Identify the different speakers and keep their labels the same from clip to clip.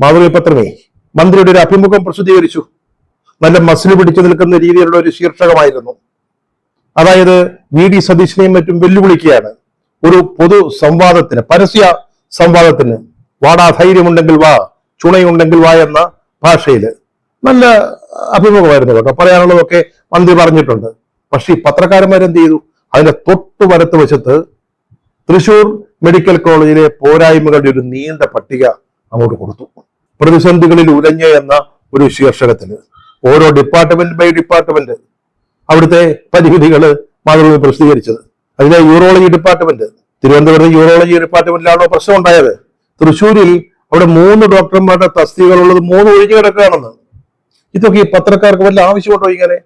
Speaker 1: മാതൃഭൂമി പത്രമേ മന്ത്രിയുടെ ഒരു അഭിമുഖം പ്രസിദ്ധീകരിച്ചു. നല്ല മസിൽ പിടിച്ചു നിൽക്കുന്ന രീതിയിലുള്ള ഒരു ശീർഷകമായിരുന്നു. അതായത് VD സതീശനെയും മറ്റും വെല്ലുവിളിക്കുകയാണ് ഒരു പൊതു സംവാദത്തിന്, പരസ്യ സംവാദത്തിന്. വാടാ, ധൈര്യമുണ്ടെങ്കിൽ വാ, ചുണയുണ്ടെങ്കിൽ വാ എന്ന ഭാഷയില്. നല്ല അഭിമുഖമായിരുന്നു കേട്ടോ. പറയാനുള്ളതൊക്കെ മന്ത്രി പറഞ്ഞിട്ടുണ്ട്. പക്ഷെ ഈ പത്രക്കാരന്മാരെന്ത് ചെയ്തു? അതിന്റെ തൊട്ടു വലത്ത് വശത്ത് തൃശൂർ മെഡിക്കൽ കോളേജിലെ പോരായ്മകളുടെ ഒരു നീണ്ട പട്ടിക അങ്ങോട്ട് കൊടുത്തു. പ്രതിസന്ധികളിൽ ഉലഞ്ഞ എന്ന ഒരു ശീർഷകത്തിന് ഓരോ ഡിപ്പാർട്ട്മെന്റ് ബൈ ഡിപ്പാർട്ട്മെന്റ് അവിടുത്തെ പരിമിതികൾ മാതൃഭൂമി പ്രസിദ്ധീകരിച്ചത്. അതിലെ യൂറോളജി ഡിപ്പാർട്ട്മെന്റ്, തിരുവനന്തപുരത്ത് യൂറോളജി ഡിപ്പാർട്ട്മെന്റിലാണോ പ്രശ്നം ഉണ്ടായത്? തൃശ്ശൂരിൽ അവിടെ 3 ഡോക്ടർമാരുടെ തസ്തികകളുള്ളത് 3 ഒഴിഞ്ഞു കിടക്കുകയാണെന്ന്. ഇതൊക്കെ ഈ പത്രക്കാർക്ക് വല്ല ആവശ്യമുണ്ടോ ഇങ്ങനെ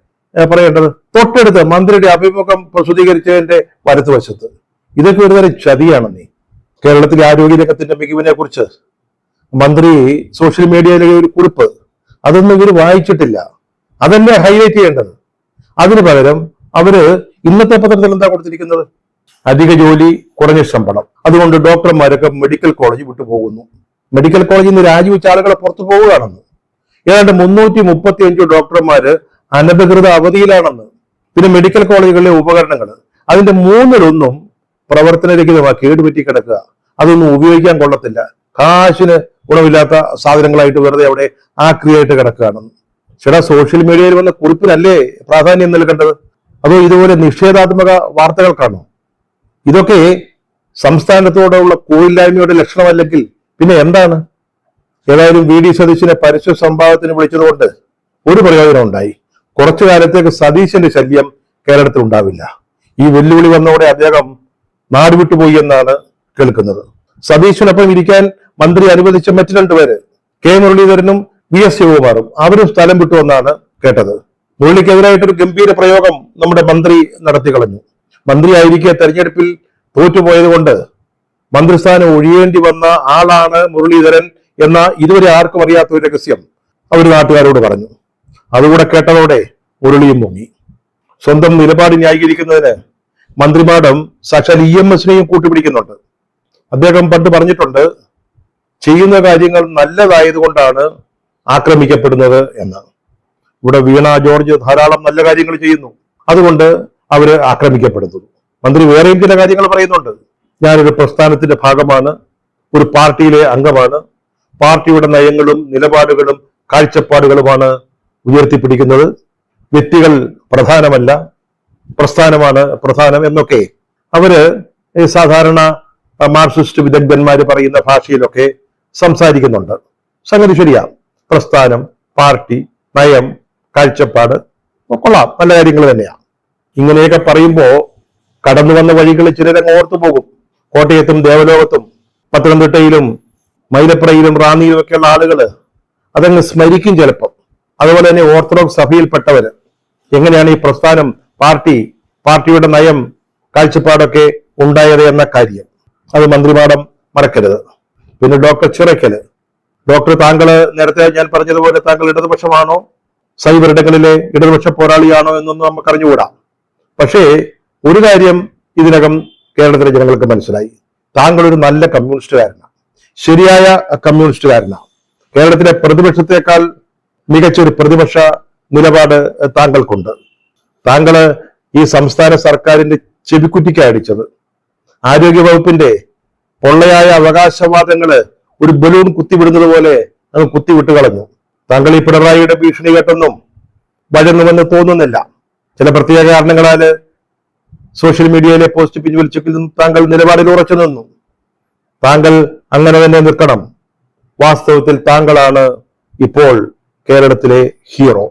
Speaker 1: പറയേണ്ടത്? തൊട്ടടുത്ത് മന്ത്രിയുടെ അഭിമുഖം പ്രസിദ്ധീകരിച്ചതിന്റെ വലത്തുവശത്ത് ഇതൊക്കെ ഒരു തരം ചതിയാണെന്നേ. കേരളത്തിലെ ആരോഗ്യരംഗത്തിന്റെ മികവിനെ കുറിച്ച് മന്ത്രി സോഷ്യൽ മീഡിയയിലെ ഒരു കുറിപ്പ്, അതൊന്നും ഇവർ വായിച്ചിട്ടില്ല. അതല്ലേ ഹൈലൈറ്റ് ചെയ്യേണ്ടത്. അതിന് പകരം അവര് ഇന്നത്തെ പത്രത്തിൽ എന്താ കൊടുത്തിരിക്കുന്നത്? അധിക ജോലി, കുറഞ്ഞ ശമ്പളം, അതുകൊണ്ട് ഡോക്ടർമാരൊക്കെ മെഡിക്കൽ കോളേജ് വിട്ടുപോകുന്നു. മെഡിക്കൽ കോളേജിൽ നിന്ന് രാജിവെച്ച ആളുകളെ പുറത്തു പോവുകയാണെന്ന്. ഏതാണ്ട് 335 ഡോക്ടർമാര് അനധികൃത അവധിയിലാണെന്ന്. പിന്നെ മെഡിക്കൽ കോളേജുകളിലെ ഉപകരണങ്ങൾ അതിന്റെ 1/3 പ്രവർത്തനരഹിതമായി കേടുപറ്റി കിടക്കുക. അതൊന്നും ഉപയോഗിക്കാൻ കൊള്ളത്തില്ല, കാശിന് ഗുണമില്ലാത്ത സാധനങ്ങളായിട്ട് വെറുതെ അവിടെ ആക്രിയായിട്ട് കിടക്കുകയാണെന്ന്. ചേട്ടാ, സോഷ്യൽ മീഡിയയിൽ വന്ന കുറിപ്പിനല്ലേ പ്രാധാന്യം നൽകേണ്ടത്? അതോ ഇതുപോലെ നിഷേധാത്മക വാർത്തകൾക്കാണോ? ഇതൊക്കെ സംസ്ഥാനത്തോടുള്ള കോയില്ലായ്മയുടെ ലക്ഷണമല്ലെങ്കിൽ പിന്നെ എന്താണ്? ഏതായാലും VD സതീശനെ പരസ്യ സംവാദത്തിന് വിളിച്ചതുകൊണ്ട് ഒരു പ്രയോജനം ഉണ്ടായി. കുറച്ചു കാലത്തേക്ക് സതീശന്റെ ശല്യം കേരളത്തിൽ ഉണ്ടാവില്ല. ഈ വെല്ലുവിളി വന്നതോടെ അദ്ദേഹം നാടുവിട്ടുപോയി എന്നാണ് കേൾക്കുന്നത്. സതീശനൊപ്പം ഇരിക്കാൻ മന്ത്രി അനുവദിച്ച മറ്റു 2 പേര്, K മുരളീധരനും VS ശിവകുമാറും, അവരും സ്ഥലം വിട്ടുവെന്നാണ് കേട്ടത്. മുരളിക്കെതിരായിട്ടൊരു ഗംഭീര പ്രയോഗം നമ്മുടെ മന്ത്രി നടത്തി കളഞ്ഞു. മന്ത്രിയായിരിക്കെ തെരഞ്ഞെടുപ്പിൽ തോറ്റുപോയത് കൊണ്ട് മന്ത്രിസ്ഥാനം ഒഴിയേണ്ടി വന്ന ആളാണ് മുരളീധരൻ എന്ന ഇതുവരെ ആർക്കും അറിയാത്ത ഒരു രഹസ്യം അവർ നാട്ടുകാരോട് പറഞ്ഞു. അതുകൂടെ കേട്ടതോടെ മുരളിയും മുങ്ങി. സ്വന്തം നിലപാട് ന്യായീകരിക്കുന്നതിന് മന്ത്രിമാടം സാക്ഷാൽ EMSനെയും കൂട്ടുപിടിക്കുന്നുണ്ട്. അദ്ദേഹം പണ്ട് പറഞ്ഞിട്ടുണ്ട്, ചെയ്യുന്ന കാര്യങ്ങൾ നല്ലതായതുകൊണ്ടാണ് ആക്രമിക്കപ്പെടുന്നത് എന്ന്. ഇവിടെ വീണ ജോർജ് ധാരാളം നല്ല കാര്യങ്ങൾ ചെയ്യുന്നു, അതുകൊണ്ട് അവര് ആക്രമിക്കപ്പെടുന്നു. മന്ത്രി വേറെയും ചില കാര്യങ്ങൾ പറയുന്നുണ്ട്. ഞാനൊരു പ്രസ്ഥാനത്തിന്റെ ഭാഗമാണ്, ഒരു പാർട്ടിയിലെ അംഗമാണ്, പാർട്ടിയുടെ നയങ്ങളും നിലപാടുകളും കാഴ്ചപ്പാടുകളുമാണ് ഉയർത്തിപ്പിടിക്കുന്നത്, വ്യക്തികൾ പ്രധാനമല്ല, പ്രസ്ഥാനമാണ് പ്രധാനം എന്നൊക്കെ അവര് സാധാരണ മാർക്സിസ്റ്റ് വിദഗ്ധന്മാര് പറയുന്ന ഭാഷയിലൊക്കെ സംസാരിക്കുന്നുണ്ട്. സംഗതി ശരിയാ. പ്രസ്ഥാനം, പാർട്ടി, നയം, കാഴ്ചപ്പാട് കൊള്ളാം, നല്ല കാര്യങ്ങൾ തന്നെയാണ്. ഇങ്ങനെയൊക്കെ പറയുമ്പോ കടന്നു വന്ന വഴികളിൽ ചിലരങ്ങ് ഓർത്തു പോകും. കോട്ടയത്തും ദേവലോകത്തും പത്തനംതിട്ടയിലും മൈലപ്പുറയിലും റാന്നിയിലും ഒക്കെയുള്ള ആളുകള് അതങ്ങ് സ്മരിക്കും ചിലപ്പം. അതുപോലെ തന്നെ ഓർത്തഡോക്സ് സഭയിൽപ്പെട്ടവര് എങ്ങനെയാണ് ഈ പ്രസ്ഥാനം, പാർട്ടിയുടെ നയം, കാഴ്ചപ്പാടൊക്കെ ഉണ്ടായത് എന്ന കാര്യം അത് മന്ത്രിമാടം മറക്കരുത്. പിന്നെ ഡോക്ടർ ചിറയ്ക്കല്, ഡോക്ടർ, താങ്കള് നേരത്തെ ഞാൻ പറഞ്ഞതുപോലെ താങ്കൾ ഇടതുപക്ഷമാണോ, സൈബർ ഇടങ്ങളിലെ ഇടതുപക്ഷ പോരാളിയാണോ എന്നൊന്നും നമുക്ക് അറിഞ്ഞുകൂടാ. പക്ഷേ ഒരു കാര്യം ഇതിനകം കേരളത്തിലെ ജനങ്ങൾക്ക് മനസ്സിലായി, താങ്കൾ ഒരു നല്ല കമ്മ്യൂണിസ്റ്റുകാരനാണ്, ശരിയായ കമ്മ്യൂണിസ്റ്റുകാരനാണ്. കേരളത്തിലെ പ്രതിപക്ഷത്തെക്കാൾ മികച്ചൊരു പ്രതിപക്ഷ നിലപാട് താങ്കൾക്കുണ്ട്. താങ്കള് ഈ സംസ്ഥാന സർക്കാരിന്റെ ചെവിക്കുറ്റിക്കാണ് അടിച്ചത്. ആരോഗ്യവകുപ്പിന്റെ പൊള്ളയായ അവകാശവാദങ്ങള് ഒരു ബലൂൺ കുത്തിവിടുന്നത് പോലെ അത് കുത്തിവിട്ട് കളഞ്ഞു. താങ്കൾ ഈ പിണറായിയുടെ ഭീഷണി കേട്ടെന്നും വഴങ്ങുമെന്ന് തോന്നുന്നില്ല. ചില പ്രത്യേക കാരണങ്ങളാല് സോഷ്യൽ മീഡിയയിലെ പോസ്റ്റ് പിൻവലിച്ചെങ്കിൽ താങ്കൾ നിലപാടിൽ ഉറച്ചു നിന്നു. താങ്കൾ അങ്ങനെ തന്നെ നിൽക്കണം. വാസ്തവത്തിൽ താങ്കളാണ് ഇപ്പോൾ കേരളത്തിലെ ഹീറോ.